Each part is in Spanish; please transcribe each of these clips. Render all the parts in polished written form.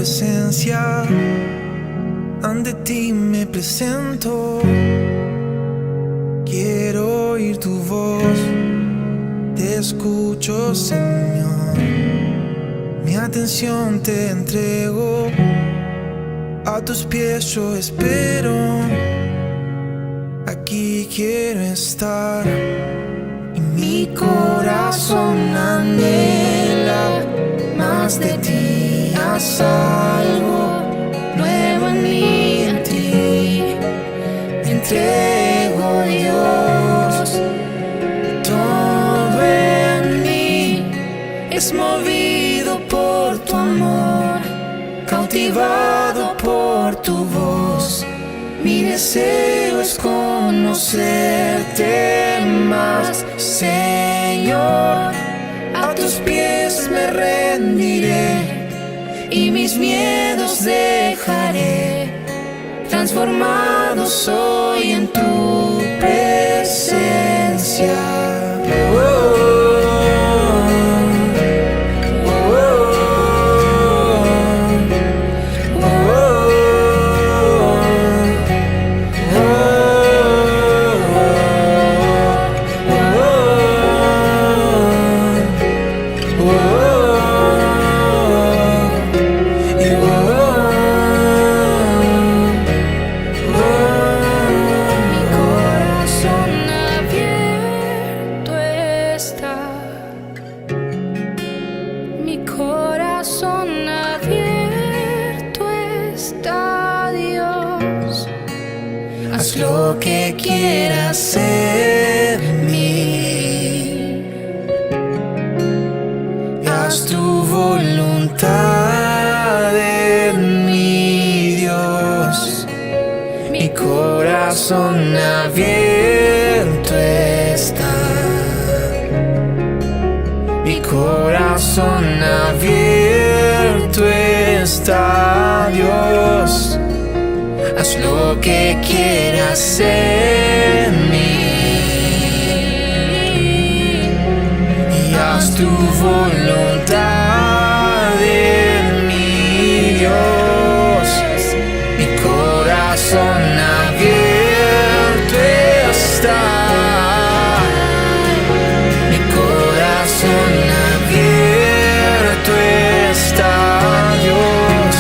presencia, ante ti me presento. Quiero oír tu voz, te escucho, Señor. Mi atención te entrego, a tus pies yo espero. Aquí quiero estar y mi corazón anhela más de ti. Haz algo nuevo en mí, en ti me entrego, Dios. Todo en mí es movido por tu amor, cautivado por tu voz. Mi deseo es conocerte más, Señor. A tus pies me rendiré y mis miedos dejaré. Transformado soy en tu presencia. Mi corazón abierto está, Dios. Haz lo que quieras en mí. Haz tu voluntad en mí, Dios. Mi corazón abierto está. Mi corazón abierto está, Dios. Haz lo que quieras en mí y haz tu voluntad en mí, Dios. Mi corazón abierto está. Mi corazón abierto está, Dios.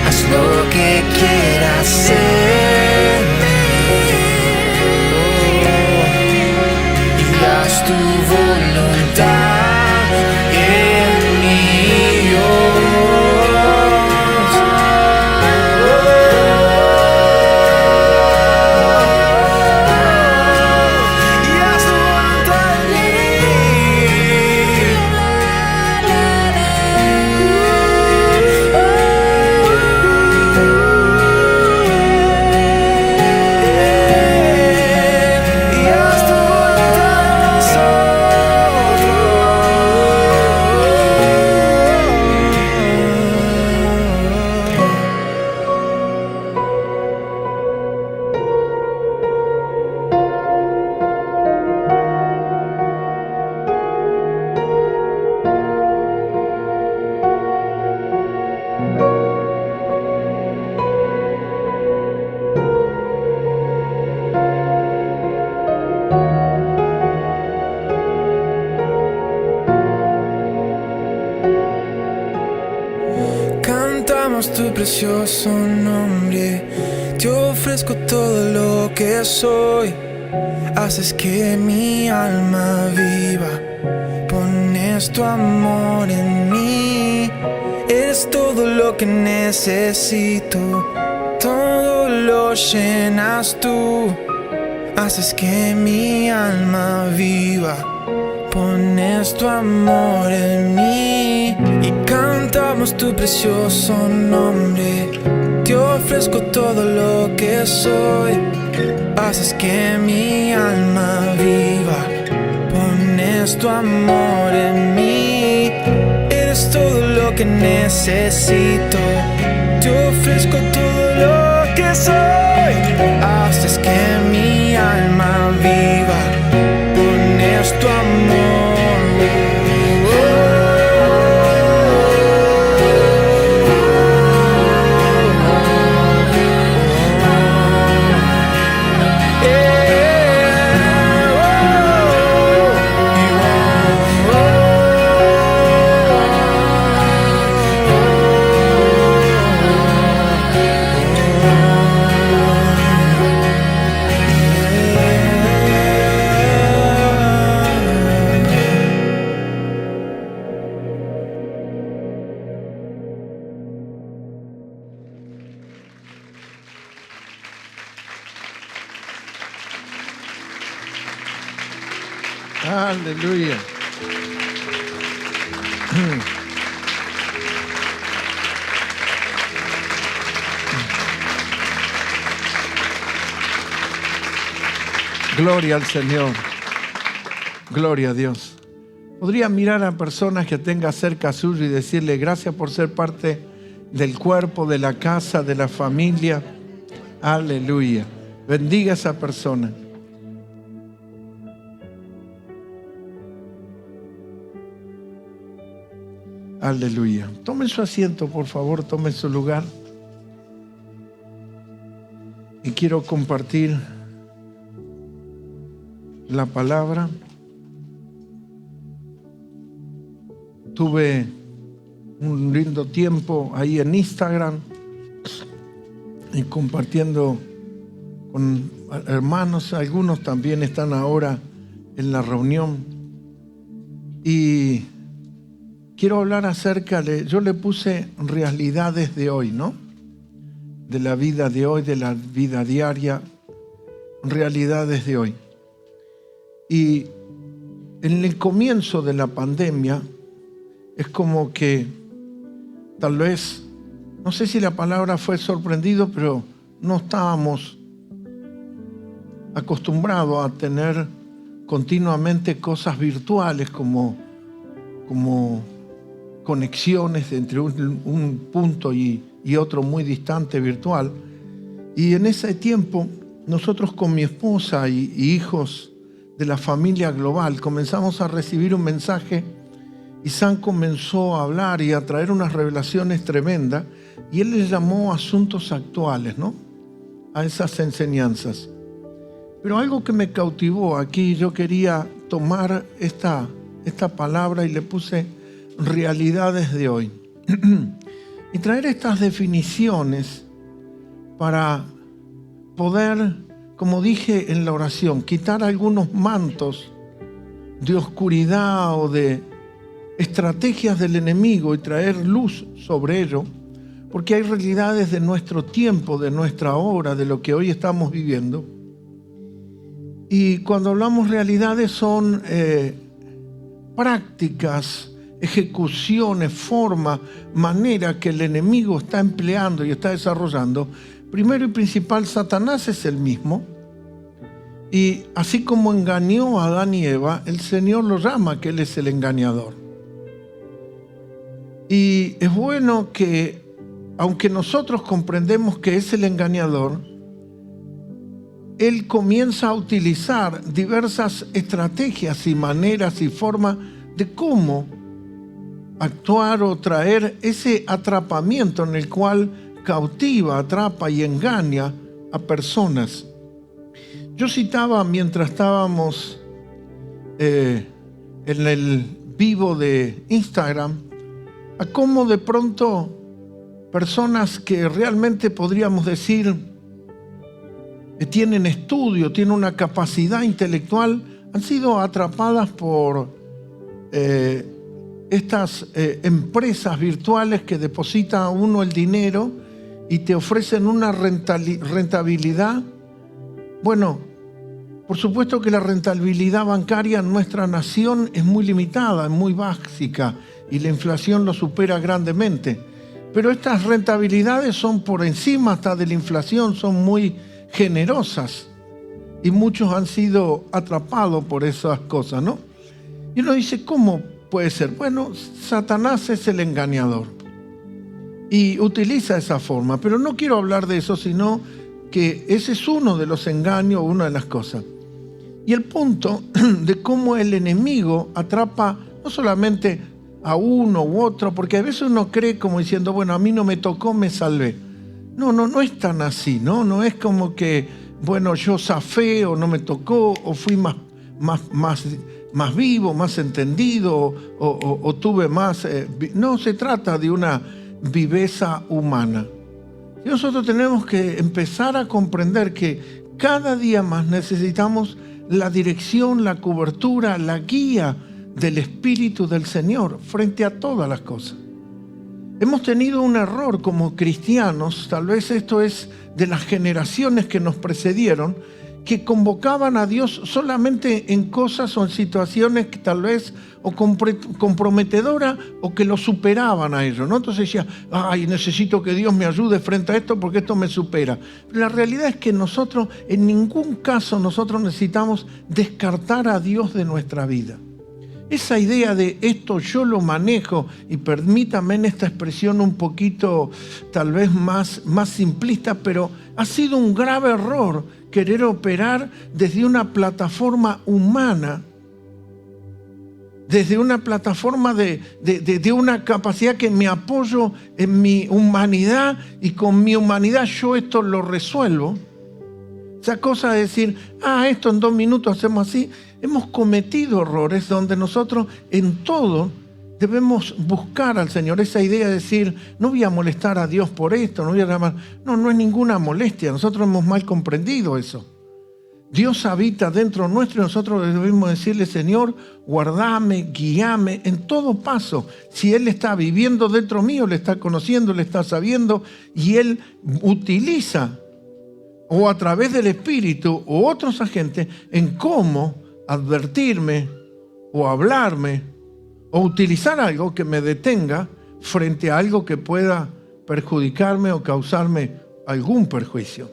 Haz lo que quieras en mí y haz tu voluntad en mí, Dios. Y haz tu voluntad en Cantamos tu precioso nombre, te ofrezco todo lo que soy. Haces que mi alma viva, pones tu amor en mí. Eres todo lo que necesito, todo lo llenas tú. Haces que mi alma viva, pones tu amor en mí. Y cantamos tu precioso nombre, te ofrezco todo lo que soy. Haces que mi alma viva, pones tu amor en mí. Eres todo lo que necesito, te ofrezco todo lo que soy. Haces que mi alma viva, pones tu amor. Aleluya. Gloria al Señor. Gloria a Dios. Podría mirar a personas que tenga cerca suyo y decirle gracias por ser parte del cuerpo, de la casa, de la familia. Aleluya. Bendiga a esa persona. Aleluya. Tomen su asiento, por favor, tomen su lugar. Y quiero compartir la palabra. Tuve un lindo tiempo ahí en Instagram y compartiendo con hermanos. Algunos también están ahora en la reunión. Y quiero hablar acerca de, yo le puse realidades de hoy, ¿no? De la vida de hoy, de la vida diaria, realidades de hoy. Y en el comienzo de la pandemia es como que tal vez, no sé si la palabra fue sorprendido, pero no estábamos acostumbrados a tener continuamente cosas virtuales como conexiones entre un punto y otro muy distante virtual. Y en ese tiempo nosotros con mi esposa y hijos de la familia global comenzamos a recibir un mensaje y Sam comenzó a hablar y a traer unas revelaciones tremendas y él les llamó asuntos actuales, ¿no? A esas enseñanzas. Pero algo que me cautivó aquí, yo quería tomar esta palabra y le puse realidades de hoy y traer estas definiciones para poder, como dije en la oración, quitar algunos mantos de oscuridad o de estrategias del enemigo y traer luz sobre ello, porque hay realidades de nuestro tiempo, de nuestra hora, de lo que hoy estamos viviendo. Y cuando hablamos realidades son prácticas, ejecuciones, formas, maneras que el enemigo está empleando y está desarrollando. Primero y principal, Satanás es el mismo. Y así como engañó a Adán y Eva, el Señor lo llama que Él es el engañador. Y es bueno que, aunque nosotros comprendemos que es el engañador, Él comienza a utilizar diversas estrategias y maneras y formas de cómo actuar o traer ese atrapamiento en el cual cautiva, atrapa y engaña a personas. Yo citaba mientras estábamos en el vivo de Instagram a cómo de pronto personas que realmente podríamos decir que tienen estudio, tienen una capacidad intelectual, han sido atrapadas por estas empresas virtuales que depositan a uno el dinero y te ofrecen una rentabilidad. Bueno, por supuesto que la rentabilidad bancaria en nuestra nación es muy limitada, es muy básica y la inflación lo supera grandemente. Pero estas rentabilidades son por encima hasta de la inflación, son muy generosas y muchos han sido atrapados por esas cosas, ¿no? Y uno dice, ¿cómo puede ser? Bueno, Satanás es el engañador y utiliza esa forma, pero no quiero hablar de eso, sino que ese es uno de los engaños, una de las cosas. Y el punto de cómo el enemigo atrapa no solamente a uno u otro, porque a veces uno cree como diciendo, bueno, a mí no me tocó, me salvé. No es tan así, ¿no? No es como que, bueno, yo zafé o no me tocó o fui más vivo, más entendido o tuve más... no se trata de una viveza humana. Y nosotros tenemos que empezar a comprender que cada día más necesitamos la dirección, la cobertura, la guía del Espíritu del Señor frente a todas las cosas. Hemos tenido un error como cristianos, tal vez esto es de las generaciones que nos precedieron, que convocaban a Dios solamente en cosas o en situaciones que tal vez o comprometedoras o que lo superaban a ellos, ¿no? Entonces decía, ay, necesito que Dios me ayude frente a esto porque esto me supera. Pero la realidad es que nosotros, en ningún caso, nosotros necesitamos descartar a Dios de nuestra vida. Esa idea de esto yo lo manejo, y permítame en esta expresión un poquito tal vez más simplista, pero ha sido un grave error querer operar desde una plataforma humana, desde una plataforma de una capacidad que me apoyo en mi humanidad y con mi humanidad yo esto lo resuelvo. Esa cosa de decir, esto en 2 minutos hacemos así. Hemos cometido errores donde nosotros en todo debemos buscar al Señor. Esa idea de decir, no voy a molestar a Dios por esto, no es ninguna molestia. Nosotros hemos mal comprendido eso. Dios habita dentro nuestro y nosotros debemos decirle, Señor, guardame, guíame en todo paso. Si Él está viviendo dentro mío, le está conociendo, le está sabiendo, y Él utiliza o a través del Espíritu o otros agentes en cómo advertirme o hablarme o utilizar algo que me detenga frente a algo que pueda perjudicarme o causarme algún perjuicio.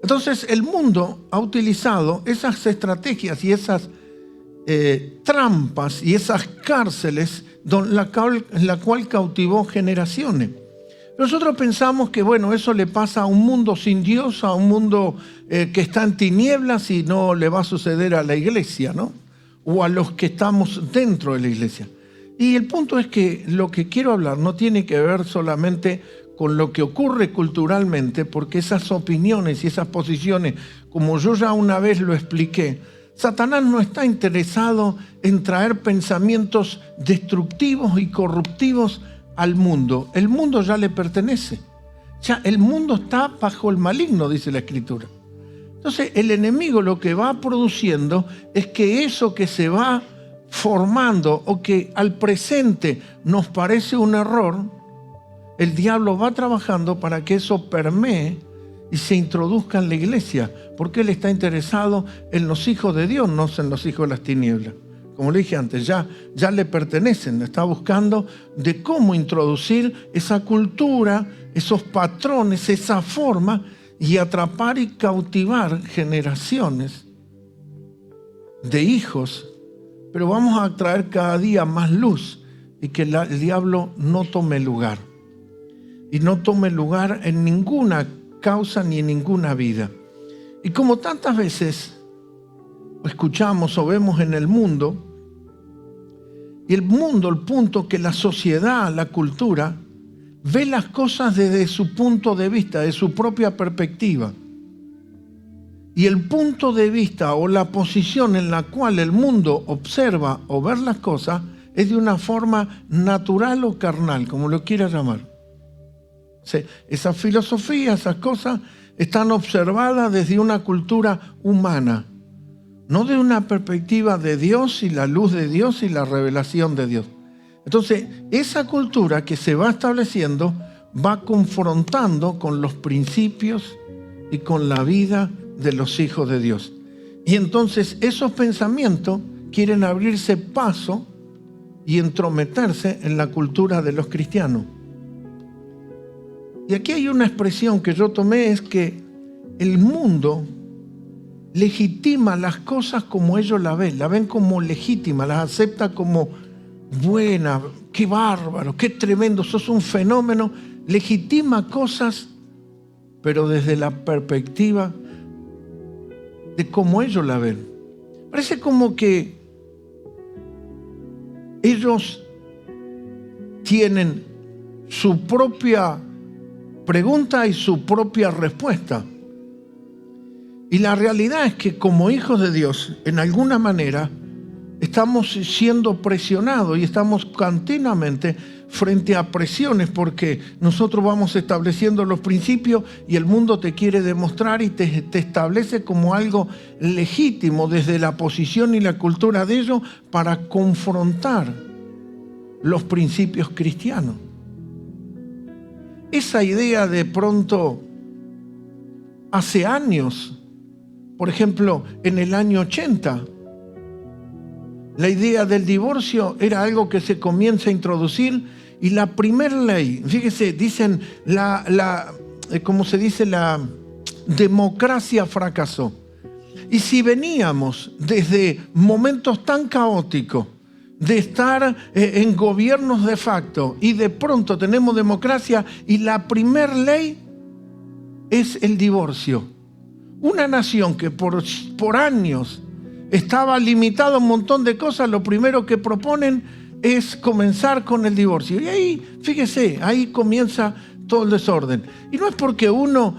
Entonces el mundo ha utilizado esas estrategias y esas trampas y esas cárceles en la cual cautivó generaciones. Nosotros pensamos que, eso le pasa a un mundo sin Dios, a un mundo que está en tinieblas y no le va a suceder a la iglesia, ¿no? O a los que estamos dentro de la iglesia. Y el punto es que lo que quiero hablar no tiene que ver solamente con lo que ocurre culturalmente, porque esas opiniones y esas posiciones, como yo ya una vez lo expliqué, Satanás no está interesado en traer pensamientos destructivos y corruptivos al mundo. El mundo ya le pertenece. Ya el mundo está bajo el maligno, dice la Escritura. Entonces el enemigo lo que va produciendo es que eso que se va formando o que al presente nos parece un error, el diablo va trabajando para que eso permee y se introduzca en la iglesia, porque él está interesado en los hijos de Dios, no en los hijos de las tinieblas. Como le dije antes, ya le pertenecen, está buscando de cómo introducir esa cultura, esos patrones, esa forma, y atrapar y cautivar generaciones de hijos. Pero vamos a traer cada día más luz y que el diablo no tome lugar. Y no tome lugar en ninguna causa ni en ninguna vida. Y como tantas veces escuchamos o vemos en el mundo, y el punto que la sociedad, la cultura, ve las cosas desde su punto de vista, de su propia perspectiva. Y el punto de vista o la posición en la cual el mundo observa o ve las cosas es de una forma natural o carnal, como lo quiera llamar. Esas filosofías, esas cosas están observadas desde una cultura humana, no de una perspectiva de Dios y la luz de Dios y la revelación de Dios. Entonces, esa cultura que se va estableciendo va confrontando con los principios y con la vida de los hijos de Dios. Y entonces esos pensamientos quieren abrirse paso y entrometerse en la cultura de los cristianos. Y aquí hay una expresión que yo tomé, es que el mundo legitima las cosas como ellos la ven como legítimas, las acepta como buena, qué bárbaro, qué tremendo, sos un fenómeno, legitima cosas, pero desde la perspectiva de cómo ellos la ven. Parece como que ellos tienen su propia pregunta y su propia respuesta. Y la realidad es que como hijos de Dios, en alguna manera, estamos siendo presionados y estamos continuamente frente a presiones porque nosotros vamos estableciendo los principios y el mundo te quiere demostrar y te establece como algo legítimo desde la posición y la cultura de ellos para confrontar los principios cristianos. Esa idea de pronto, hace años, por ejemplo, en el año 80, la idea del divorcio era algo que se comienza a introducir y la primera ley, fíjese, dicen, como se dice, la democracia fracasó. Y si veníamos desde momentos tan caóticos de estar en gobiernos de facto y de pronto tenemos democracia y la primera ley es el divorcio. Una nación que por años estaba limitada a un montón de cosas, lo primero que proponen es comenzar con el divorcio. Y ahí, fíjese, ahí comienza todo el desorden. Y no es porque uno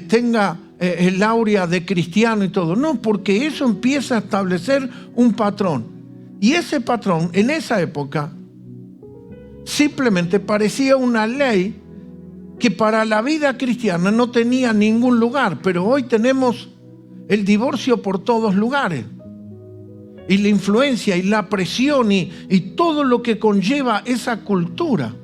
tenga el áurea de cristiano y todo, no, porque eso empieza a establecer un patrón. Y ese patrón, en esa época, simplemente parecía una ley que para la vida cristiana no tenía ningún lugar, pero hoy tenemos el divorcio por todos lugares. Y la influencia y la presión y todo lo que conlleva esa cultura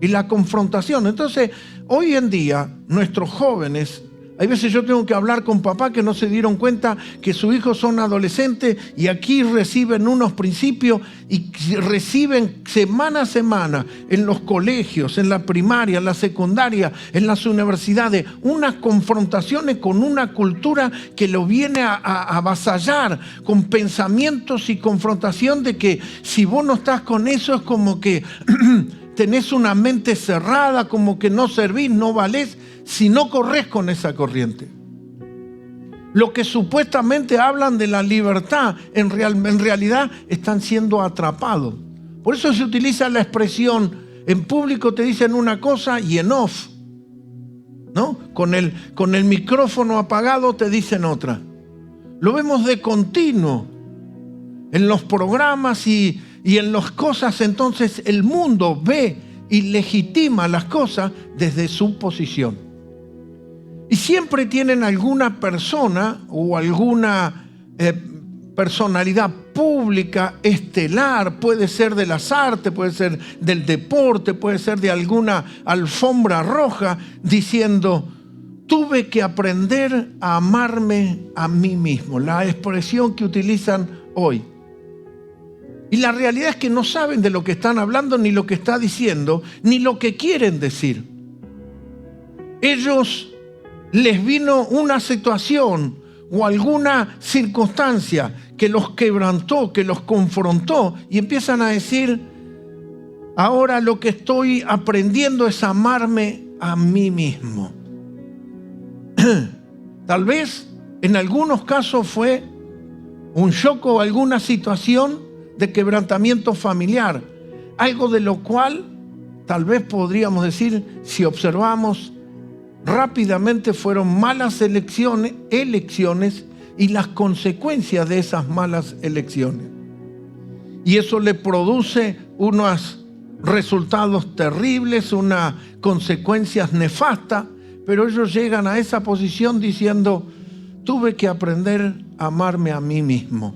y la confrontación. Entonces, hoy en día, nuestros jóvenes, hay veces yo tengo que hablar con papás que no se dieron cuenta que sus hijos son adolescentes y aquí reciben unos principios y reciben semana a semana en los colegios, en la primaria, en la secundaria, en las universidades, unas confrontaciones con una cultura que lo viene a avasallar con pensamientos y confrontación de que si vos no estás con eso es como que tenés una mente cerrada, como que no servís, no valés, si no corres con esa corriente. Lo que supuestamente hablan de la libertad, en realidad están siendo atrapados. Por eso se utiliza la expresión, en público te dicen una cosa y en off, ¿no? Con el micrófono apagado te dicen otra. Lo vemos de continuo en los programas y en las cosas. Entonces el mundo ve y legitima las cosas desde su posición. Y siempre tienen alguna persona o alguna personalidad pública, estelar, puede ser de las artes, puede ser del deporte, puede ser de alguna alfombra roja, diciendo, tuve que aprender a amarme a mí mismo, la expresión que utilizan hoy. Y la realidad es que no saben de lo que están hablando, ni lo que está diciendo, ni lo que quieren decir. Ellos les vino una situación o alguna circunstancia que los quebrantó, que los confrontó y empiezan a decir, ahora lo que estoy aprendiendo es amarme a mí mismo. Tal vez en algunos casos fue un shock o alguna situación de quebrantamiento familiar, algo de lo cual tal vez podríamos decir, si observamos, rápidamente fueron malas elecciones y las consecuencias de esas malas elecciones. Y eso le produce unos resultados terribles, unas consecuencias nefastas, pero ellos llegan a esa posición diciendo, tuve que aprender a amarme a mí mismo.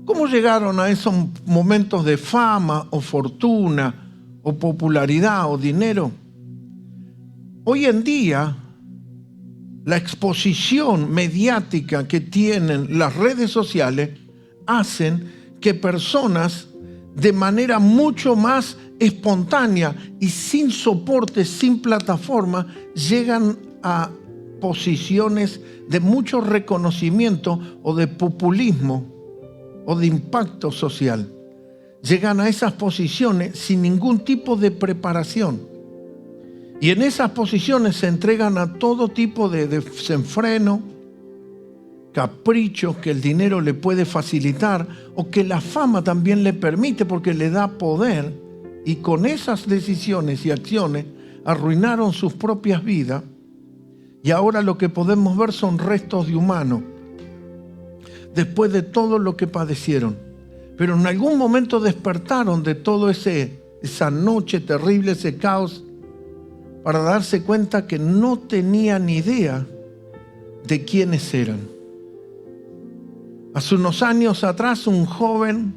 ¿Cómo llegaron a esos momentos de fama o fortuna o popularidad o dinero? Hoy en día, la exposición mediática que tienen las redes sociales hacen que personas de manera mucho más espontánea y sin soporte, sin plataforma, llegan a posiciones de mucho reconocimiento o de populismo o de impacto social. Llegan a esas posiciones sin ningún tipo de preparación. Y en esas posiciones se entregan a todo tipo de desenfreno, caprichos que el dinero le puede facilitar o que la fama también le permite porque le da poder, y con esas decisiones y acciones arruinaron sus propias vidas y ahora lo que podemos ver son restos de humanos después de todo lo que padecieron. Pero en algún momento despertaron de todo esa noche terrible, ese caos, para darse cuenta que no tenían idea de quiénes eran. Hace unos años atrás, un joven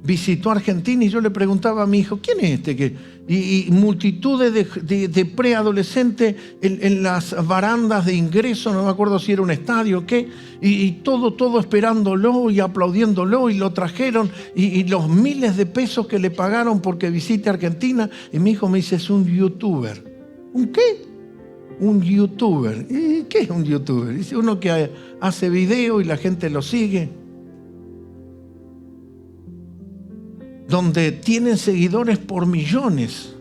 visitó Argentina y yo le preguntaba a mi hijo, ¿quién es este? Y multitudes de preadolescentes en las barandas de ingreso, no me acuerdo si era un estadio o qué, y todo esperándolo y aplaudiéndolo, y lo trajeron, y los miles de pesos que le pagaron porque visite Argentina. Y mi hijo me dice, es un youtuber. ¿Un qué? Un youtuber. ¿Y qué es un youtuber? Dice, uno que hace video y la gente lo sigue, donde tienen seguidores por millones,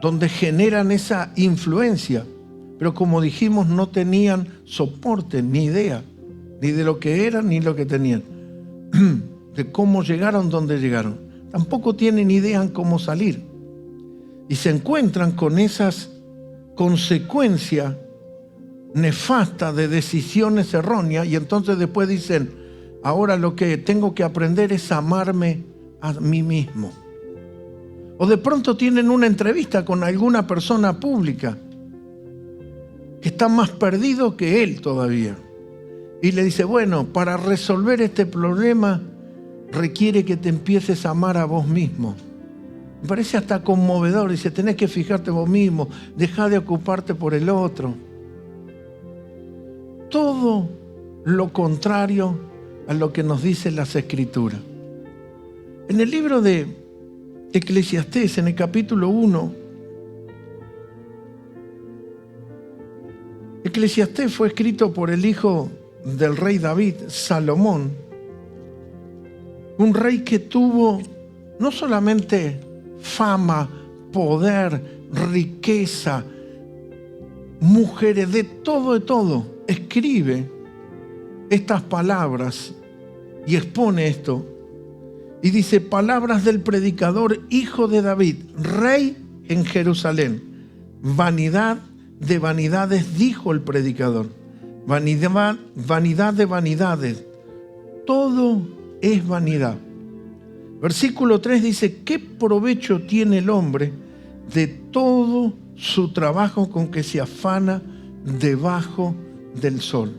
donde generan esa influencia, pero como dijimos, no tenían soporte, ni idea, ni de lo que eran, ni lo que tenían, de cómo llegaron donde llegaron. Tampoco tienen idea en cómo salir. Y se encuentran con esas consecuencias nefastas de decisiones erróneas, y entonces después dicen, ahora lo que tengo que aprender es amarme a mí mismo. O de pronto tienen una entrevista con alguna persona pública que está más perdido que él todavía. Y le dice, bueno, para resolver este problema requiere que te empieces a amar a vos mismo. Me parece hasta conmovedor. Dice, tenés que fijarte vos mismo, dejá de ocuparte por el otro. Todo lo contrario a lo que nos dicen las Escrituras. En el libro de Eclesiastés, en el capítulo 1, Eclesiastés fue escrito por el hijo del rey David, Salomón, un rey que tuvo no solamente fama, poder, riqueza, mujeres, de todo. Escribe estas palabras y expone esto. Y dice, palabras del predicador, hijo de David, rey en Jerusalén. Vanidad de vanidades, dijo el predicador. Vanidad de vanidades. Todo es vanidad. Versículo 3 dice, ¿qué provecho tiene el hombre de todo su trabajo con que se afana debajo del sol?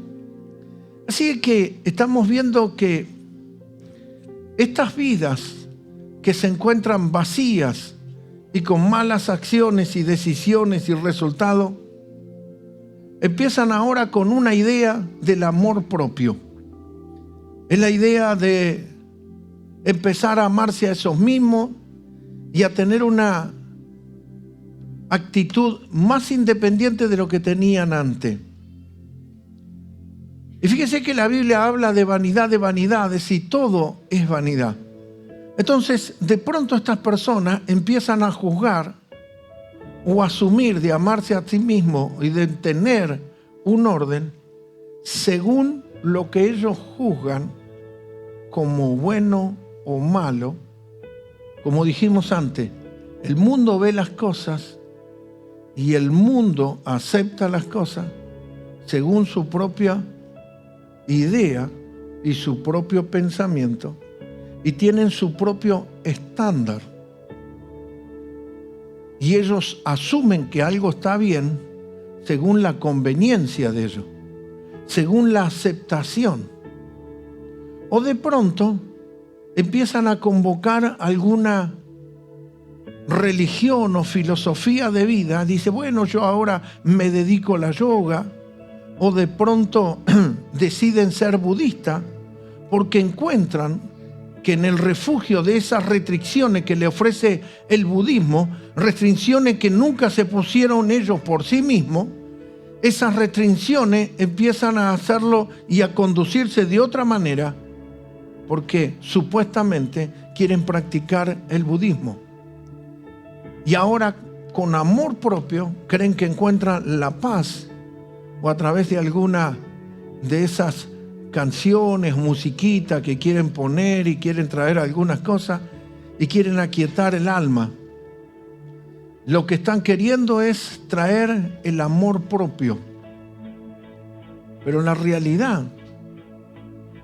Así que estamos viendo que estas vidas que se encuentran vacías y con malas acciones y decisiones y resultados, empiezan ahora con una idea del amor propio. Es la idea de empezar a amarse a esos mismos y a tener una actitud más independiente de lo que tenían antes. Y fíjese que la Biblia habla de vanidades y todo es vanidad. Entonces, de pronto estas personas empiezan a juzgar o asumir de amarse a sí mismo y de tener un orden según lo que ellos juzgan como bueno o malo. Como dijimos antes, el mundo ve las cosas y el mundo acepta las cosas según su propia idea y su propio pensamiento, y tienen su propio estándar. Y ellos asumen que algo está bien según la conveniencia de ellos, según la aceptación. O de pronto empiezan a convocar alguna religión o filosofía de vida. Dice, bueno, yo ahora me dedico a la yoga. O de pronto deciden ser budistas porque encuentran que en el refugio de esas restricciones que le ofrece el budismo, restricciones que nunca se pusieron ellos por sí mismos, esas restricciones empiezan a hacerlo y a conducirse de otra manera porque supuestamente quieren practicar el budismo. Y ahora con amor propio creen que encuentran la paz, o a través de alguna de esas canciones, musiquita que quieren poner y quieren traer algunas cosas y quieren aquietar el alma. Lo que están queriendo es traer el amor propio. Pero la realidad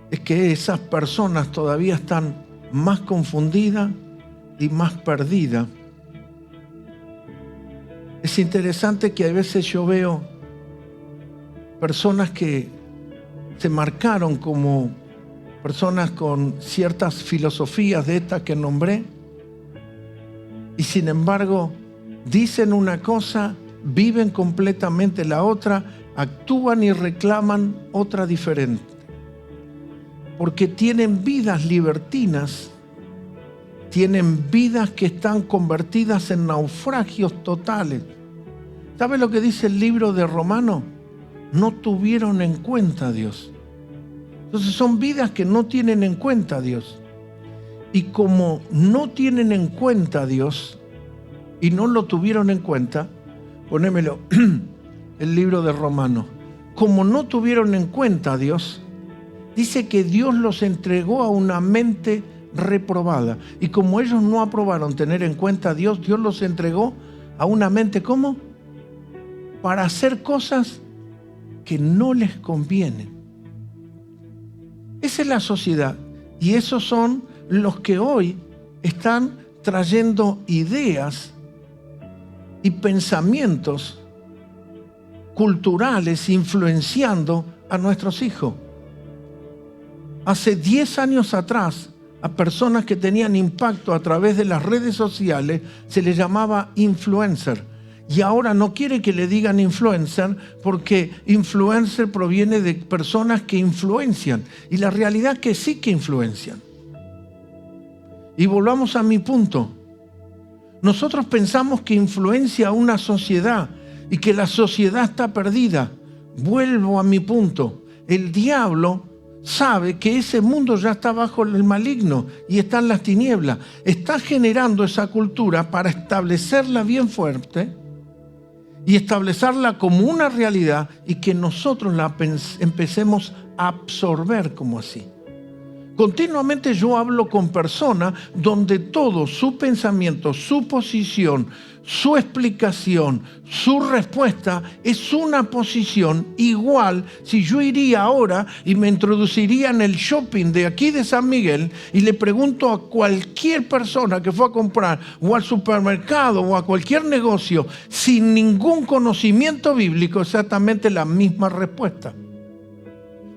es que esas personas todavía están más confundidas y más perdidas. Es interesante que a veces yo veo personas que se marcaron como personas con ciertas filosofías de estas que nombré, y sin embargo dicen una cosa, viven completamente la otra, actúan y reclaman otra diferente. Porque tienen vidas libertinas, tienen vidas que están convertidas en naufragios totales. ¿Sabe lo que dice el libro de Romanos? No tuvieron en cuenta a Dios. Entonces son vidas que no tienen en cuenta a Dios. Y como no tienen en cuenta a Dios y no lo tuvieron en cuenta, ponémelo, el libro de Romanos. Como no tuvieron en cuenta a Dios, dice que Dios los entregó a una mente reprobada. Y como ellos no aprobaron tener en cuenta a Dios, Dios los entregó a una mente, ¿cómo? Para hacer cosas que no les convienen. Esa es la sociedad. Y esos son los que hoy están trayendo ideas y pensamientos culturales influenciando a nuestros hijos. Hace 10 años atrás, a personas que tenían impacto a través de las redes sociales se les llamaba influencer. Y ahora no quiere que le digan influencer porque influencer proviene de personas que influencian. Y la realidad es que sí que influencian. Y volvamos a mi punto. Nosotros pensamos que influencia a una sociedad y que la sociedad está perdida. Vuelvo a mi punto. El diablo sabe que ese mundo ya está bajo el maligno y está en las tinieblas. Está generando esa cultura para establecerla bien fuerte y establecerla como una realidad y que nosotros la empecemos a absorber como así. Continuamente yo hablo con personas donde todo su pensamiento, su posición, su explicación, su respuesta es una posición igual. Si yo iría ahora y me introduciría en el shopping de aquí de San Miguel y le pregunto a cualquier persona que fue a comprar o al supermercado o a cualquier negocio sin ningún conocimiento bíblico, exactamente la misma respuesta.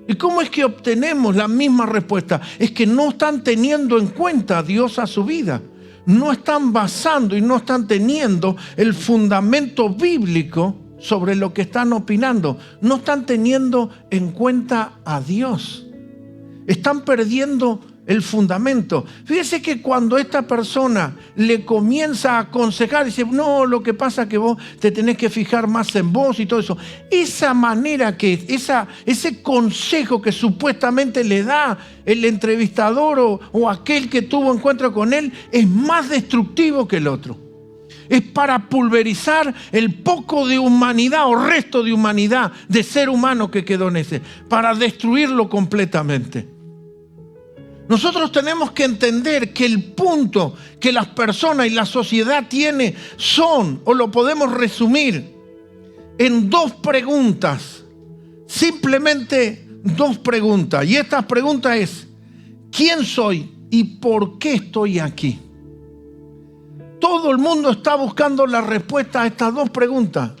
¿Y cómo es que obtenemos la misma respuesta? Es que no están teniendo en cuenta a Dios a su vida. No están basando y no están teniendo el fundamento bíblico sobre lo que están opinando. No están teniendo en cuenta a Dios. Están perdiendo el fundamento. Fíjese que cuando esta persona le comienza a aconsejar, dice, no, lo que pasa es que vos te tenés que fijar más en vos y todo eso. Esa manera ese consejo que supuestamente le da el entrevistador o aquel que tuvo encuentro con él es más destructivo que el otro. Es para pulverizar el poco de humanidad o resto de humanidad, de ser humano que quedó en ese, para destruirlo completamente. Nosotros tenemos que entender que el punto que las personas y la sociedad tiene son, o lo podemos resumir, en 2 preguntas. Simplemente 2 preguntas. Y esta pregunta es, ¿quién soy y por qué estoy aquí? Todo el mundo está buscando la respuesta a estas 2 preguntas.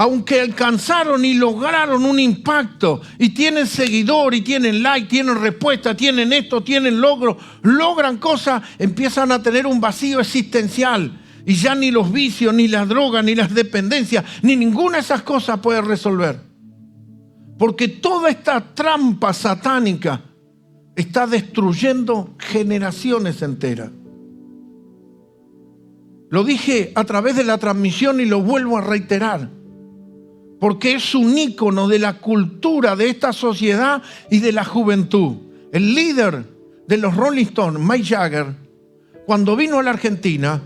Aunque alcanzaron y lograron un impacto y tienen seguidor y tienen like, tienen respuesta, tienen esto, tienen logro, logran cosas, empiezan a tener un vacío existencial y ya ni los vicios, ni las drogas, ni las dependencias, ni ninguna de esas cosas puede resolver. Porque toda esta trampa satánica está destruyendo generaciones enteras. Lo dije a través de la transmisión y lo vuelvo a reiterar. Porque es un ícono de la cultura de esta sociedad y de la juventud. El líder de los Rolling Stones, Mick Jagger, cuando vino a la Argentina,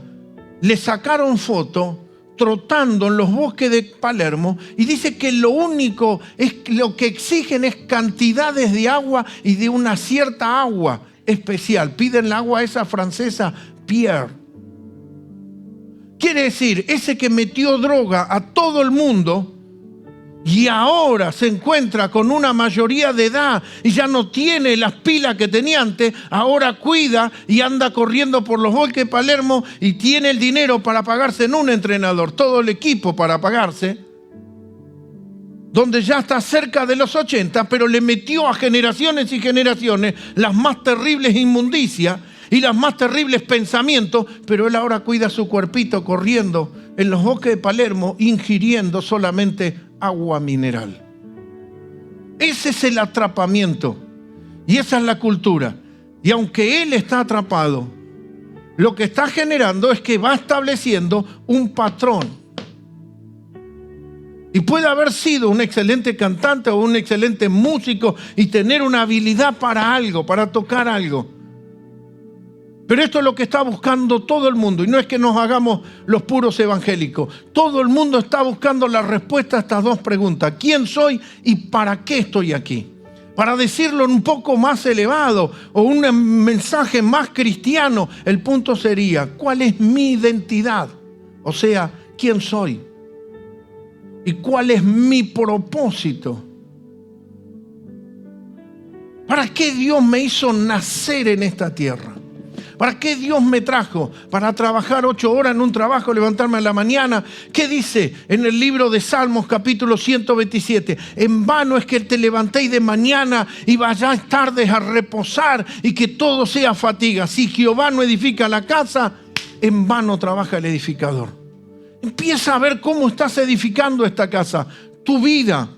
le sacaron foto trotando en los bosques de Palermo y dice que lo que exigen es cantidades de agua y de una cierta agua especial. Piden la agua esa francesa, Pierre. Quiere decir, ese que metió droga a todo el mundo y ahora se encuentra con una mayoría de edad y ya no tiene las pilas que tenía antes, ahora cuida y anda corriendo por los bosques de Palermo y tiene el dinero para pagarse en un entrenador, todo el equipo para pagarse. donde ya está cerca de los 80, pero le metió a generaciones y generaciones las más terribles inmundicias y los más terribles pensamientos, pero él ahora cuida su cuerpito corriendo en los bosques de Palermo, ingiriendo solamente agua mineral. Ese es el atrapamiento y esa es la cultura. Y aunque él está atrapado, lo que está generando es que va estableciendo un patrón. Y puede haber sido un excelente cantante o un excelente músico y tener una habilidad para algo, para tocar algo. Pero esto es lo que está buscando todo el mundo. Y no es que nos hagamos los puros evangélicos. Todo el mundo está buscando la respuesta a estas dos preguntas. ¿Quién soy y para qué estoy aquí? Para decirlo un poco más elevado o un mensaje más cristiano, el punto sería, ¿cuál es mi identidad? O sea, ¿quién soy? ¿Y cuál es mi propósito? ¿Para qué Dios me hizo nacer en esta tierra? ¿Para qué Dios me trajo? ¿Para trabajar 8 horas en un trabajo, levantarme a la mañana? ¿Qué dice en el libro de Salmos, capítulo 127? En vano es que te levantéis de mañana y vayáis tardes a reposar y que todo sea fatiga. Si Jehová no edifica la casa, en vano trabaja el edificador. Empieza a ver cómo estás edificando esta casa, tu vida.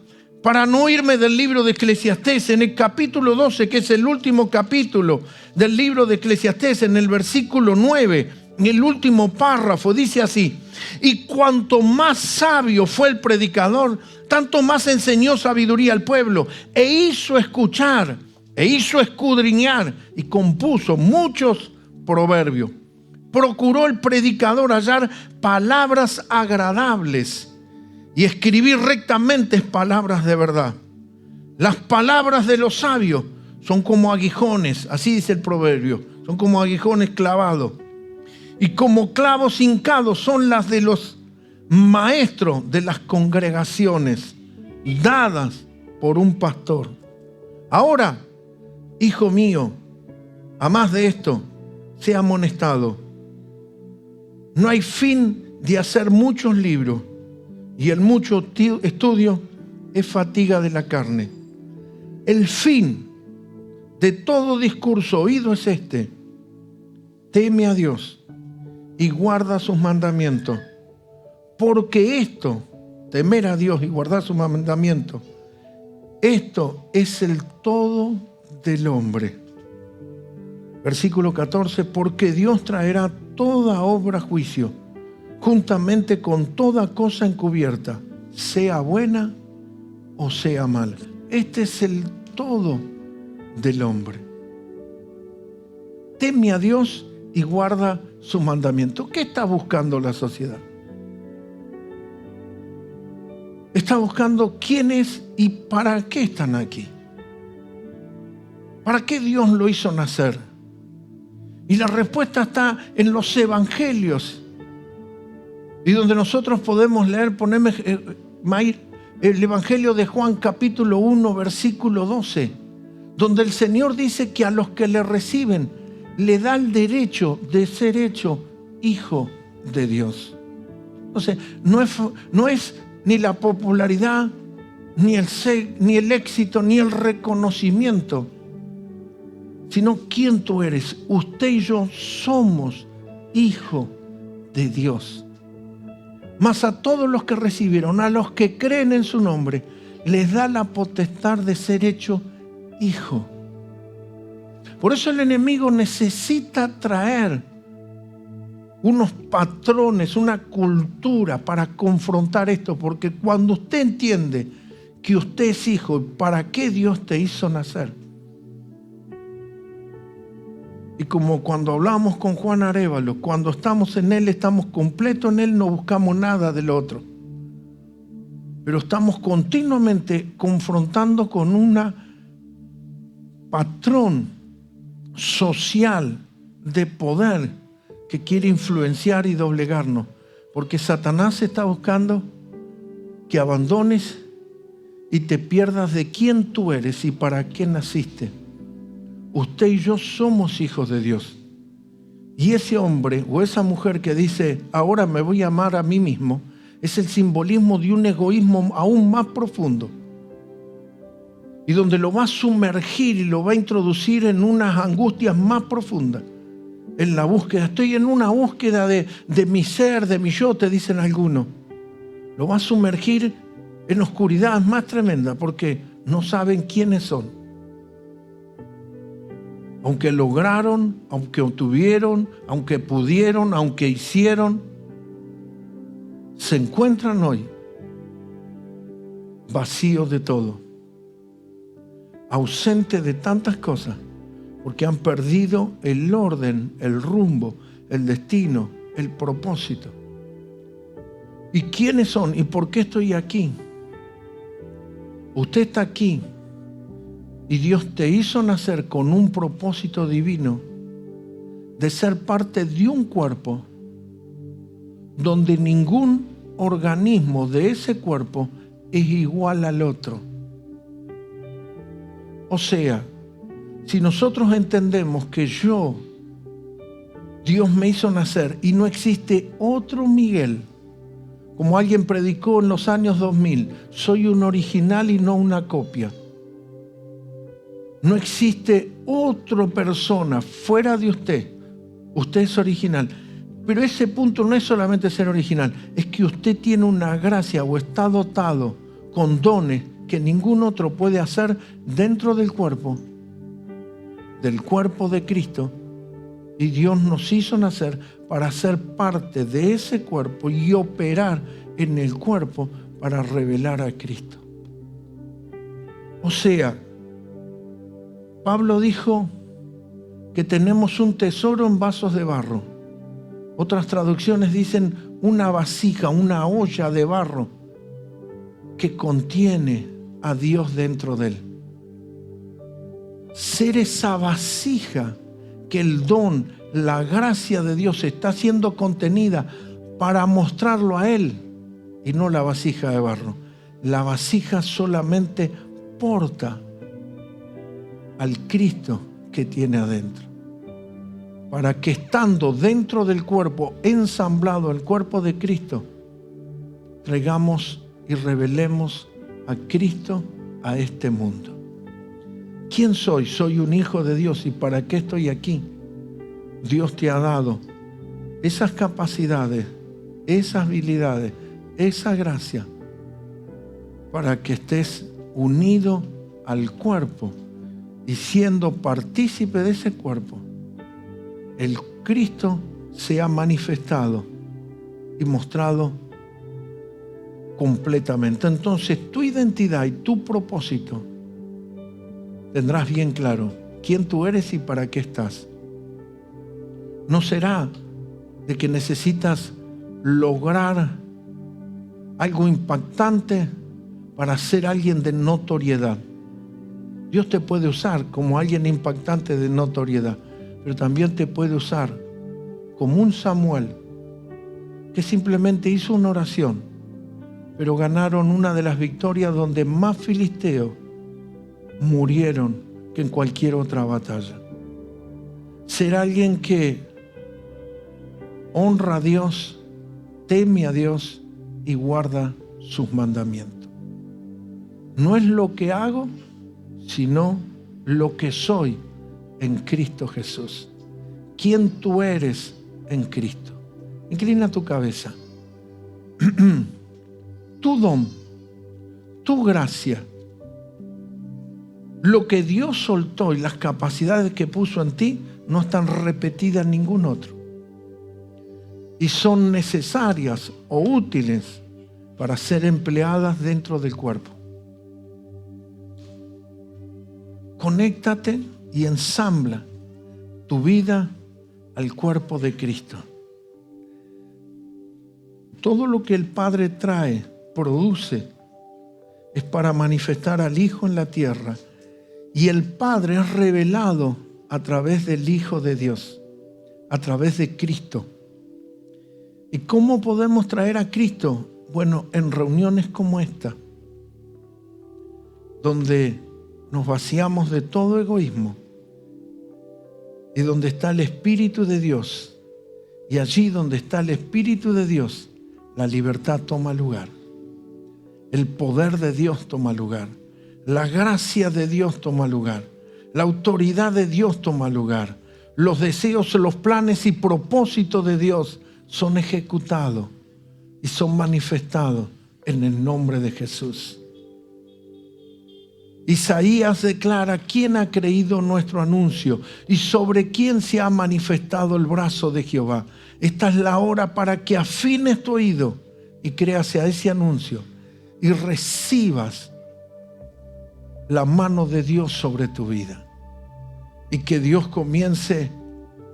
Para no irme del libro de Eclesiastés, en el capítulo 12, que es el último capítulo del libro de Eclesiastés, en el versículo 9, en el último párrafo, dice así: y cuanto más sabio fue el predicador, tanto más enseñó sabiduría al pueblo, e hizo escuchar, e hizo escudriñar, y compuso muchos proverbios. Procuró el predicador hallar palabras agradables y escribir rectamente palabras de verdad. Las palabras de los sabios son como aguijones, así dice el proverbio, son como aguijones clavados. Y como clavos hincados son las de los maestros de las congregaciones, dadas por un pastor. Ahora, hijo mío, a más de esto, sea amonestado. No hay fin de hacer muchos libros, y el mucho estudio es fatiga de la carne. El fin de todo discurso oído es este: teme a Dios y guarda sus mandamientos, porque esto, temer a Dios y guardar sus mandamientos, esto es el todo del hombre. Versículo 14, porque Dios traerá toda obra a juicio, juntamente con toda cosa encubierta, sea buena o sea mala. Este es el todo del hombre. Teme a Dios y guarda sus mandamientos. ¿Qué está buscando la sociedad? Está buscando quién es y para qué están aquí. ¿Para qué Dios lo hizo nacer? Y la respuesta está en los evangelios. Y donde nosotros podemos leer, poneme, Mair, el evangelio de Juan capítulo 1, versículo 12, donde el Señor dice que a los que le reciben le da el derecho de ser hecho hijo de Dios. Entonces, no es ni la popularidad, ni el éxito, ni el reconocimiento, sino quién tú eres. Usted y yo somos hijos de Dios. Mas a todos los que recibieron, a los que creen en su nombre, les da la potestad de ser hecho hijo. Por eso el enemigo necesita traer unos patrones, una cultura para confrontar esto, porque cuando usted entiende que usted es hijo, ¿para qué Dios te hizo nacer? Y como cuando hablamos con Juan Arévalo, cuando estamos en Él, estamos completos en Él, no buscamos nada del otro. Pero estamos continuamente confrontando con un patrón social de poder que quiere influenciar y doblegarnos. Porque Satanás está buscando que abandones y te pierdas de quién tú eres y para qué naciste. Usted y yo somos hijos de Dios. Y ese hombre o esa mujer que dice, ahora me voy a amar a mí mismo, Es el simbolismo de un egoísmo aún más profundo. Y donde lo va a sumergir y lo va a introducir en unas angustias más profundas. En la búsqueda, estoy en una búsqueda de mi ser, de mi yo, te dicen algunos. Lo va a sumergir en oscuridad más tremenda porque no saben quiénes son. Aunque lograron, aunque obtuvieron, aunque pudieron, aunque hicieron, se encuentran hoy vacíos de todo, ausentes de tantas cosas, porque han perdido el orden, el rumbo, el destino, el propósito. ¿Y quiénes son? ¿Y por qué estoy aquí? Usted está aquí y Dios te hizo nacer con un propósito divino de ser parte de un cuerpo donde ningún organismo de ese cuerpo es igual al otro. O sea, si nosotros entendemos que Dios me hizo nacer y no existe otro Miguel, como alguien predicó en los años 2000, soy un original y no una copia. No existe otra persona fuera de usted. Usted es original. Pero ese punto no es solamente ser original, es que usted tiene una gracia o está dotado con dones que ningún otro puede hacer dentro del cuerpo de Cristo. Y Dios nos hizo nacer para ser parte de ese cuerpo y operar en el cuerpo para revelar a Cristo. O sea, Pablo dijo que tenemos un tesoro en vasos de barro. Otras traducciones dicen una vasija, una olla de barro que contiene a Dios dentro de él. Ser esa vasija que el don, la gracia de Dios está siendo contenida para mostrarlo a Él y no la vasija de barro. La vasija solamente porta al Cristo que tiene adentro. Para que estando dentro del cuerpo, ensamblado el cuerpo de Cristo, traigamos y revelemos a Cristo a este mundo. ¿Quién soy? Soy un hijo de Dios. ¿Y para qué estoy aquí? Dios te ha dado esas capacidades, esas habilidades, esa gracia para que estés unido al cuerpo y siendo partícipe de ese cuerpo, el Cristo se ha manifestado y mostrado completamente. Entonces tu identidad y tu propósito tendrás bien claro quién tú eres y para qué estás. No será de que necesitas lograr algo impactante para ser alguien de notoriedad. Dios te puede usar como alguien impactante de notoriedad, pero también te puede usar como un Samuel que simplemente hizo una oración, pero ganaron una de las victorias donde más filisteos murieron que en cualquier otra batalla. Ser alguien que honra a Dios, teme a Dios y guarda sus mandamientos. No es lo que hago, sino lo que soy en Cristo Jesús. ¿Quién tú eres en Cristo? Inclina tu cabeza. Tu don, tu gracia, lo que Dios soltó y las capacidades que puso en ti no están repetidas en ningún otro. Y son necesarias o útiles para ser empleadas dentro del cuerpo. Conéctate y ensambla tu vida al cuerpo de Cristo. Todo lo que el Padre trae, produce, es para manifestar al Hijo en la tierra. Y el Padre es revelado a través del Hijo de Dios, a través de Cristo. ¿Y cómo podemos traer a Cristo? Bueno, en reuniones como esta, donde nos vaciamos de todo egoísmo y donde está el Espíritu de Dios. Y allí donde está el Espíritu de Dios, la libertad toma lugar. El poder de Dios toma lugar. La gracia de Dios toma lugar. La autoridad de Dios toma lugar. Los deseos, los planes y propósitos de Dios son ejecutados y son manifestados en el nombre de Jesús. Isaías declara: ¿quién ha creído nuestro anuncio? ¿Y sobre quién se ha manifestado el brazo de Jehová? Esta es la hora para que afines tu oído y creas a ese anuncio y recibas la mano de Dios sobre tu vida. Y que Dios comience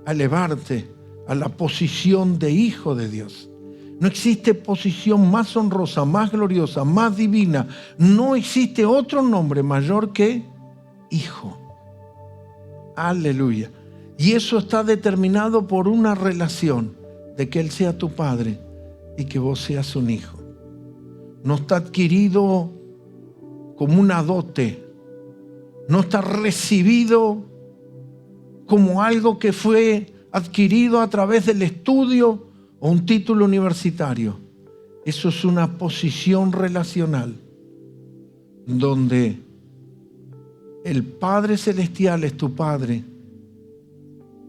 a elevarte a la posición de hijo de Dios. No existe posición más honrosa, más gloriosa, más divina. No existe otro nombre mayor que hijo. Aleluya. Y eso está determinado por una relación de que Él sea tu padre y que vos seas un hijo. No está adquirido como una dote. No está recibido como algo que fue adquirido a través del estudio o un título universitario. Eso es una posición relacional donde el Padre Celestial es tu Padre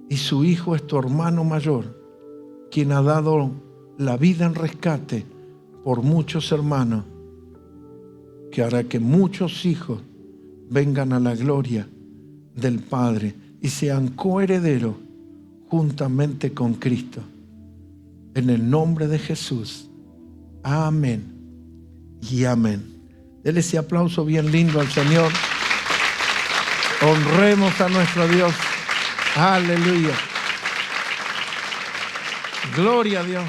y su Hijo es tu hermano mayor, quien ha dado la vida en rescate por muchos hermanos, que hará que muchos hijos vengan a la gloria del Padre y sean coherederos juntamente con Cristo. En el nombre de Jesús. Amén y amén. Dele ese aplauso bien lindo al Señor. Honremos a nuestro Dios. Aleluya. Gloria a Dios.